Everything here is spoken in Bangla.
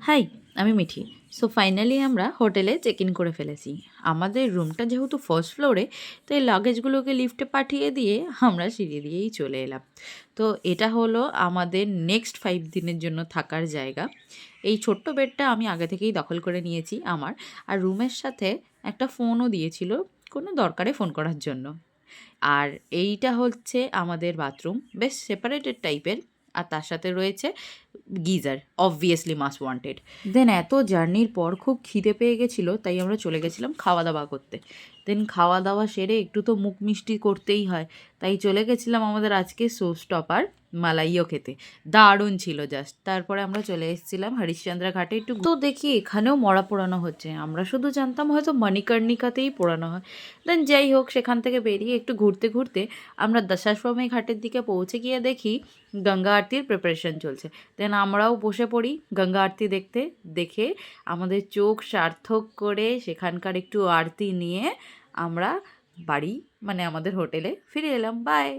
হাই, আমি মিঠি। সো ফাইনালি আমরা হোটেলে চেক ইন করে ফেলেছি। আমাদের রুমটা যেহেতু ফার্স্ট ফ্লোরে, তাই লাগেজগুলোকে লিফটে পাঠিয়ে দিয়ে আমরা সিঁড়ি দিয়েই চলে এলাম। তো এটা হলো আমাদের নেক্সট 5 দিনের জন্য থাকার জায়গা। এই ছোট্ট বেডটা আমি আগে থেকেই দখল করে নিয়েছি আমার। আর রুমের সাথে একটা ফোনও দিয়েছিল কোনো দরকারে ফোন করার জন্য। আর এইটা হচ্ছে আমাদের বাথরুম, বেশ সেপারেটেড টাইপের। আর তার সাথে রয়েছে গিজার, অবভিয়াসলি মাস্ট ওয়ান্টেড। দেন এত জার্নির পর খুব খিদে পেয়ে গেছিলো, তাই আমরা চলে গেছিলাম খাওয়া দাওয়া করতে। দেন খাওয়া দাওয়া সেরে একটু তো মুখ মিষ্টি করতেই হয়, তাই চলে গেছিলাম আমাদের আজকে শো স্টপার মালাইও খেতে। দারুণ ছিল জাস্ট। তারপরে আমরা চলে এসেছিলাম হরিশ্চন্দ্রা ঘাটে একটু। তো দেখি এখানেও মরা পোড়ানো হচ্ছে, আমরা শুধু জানতাম হয়তো মণিকর্ণিকাতেই পোড়ানো হয়। দেন যাই হোক, সেখান থেকে বেরিয়ে একটু ঘুরতে ঘুরতে আমরা দশাশ্বমেধ ঘাটের দিকে পৌঁছে গিয়ে দেখি গঙ্গা আরতির প্রিপারেশন চলছে। দেন আমরাও বসে পড়ি গঙ্গা আরতি দেখতে। দেখে আমাদের চোখ সার্থক করে সেখানকার একটু আরতি নিয়ে আমরা বাড়ি, মানে আমাদের হোটেলে ফিরে এলাম। বাই।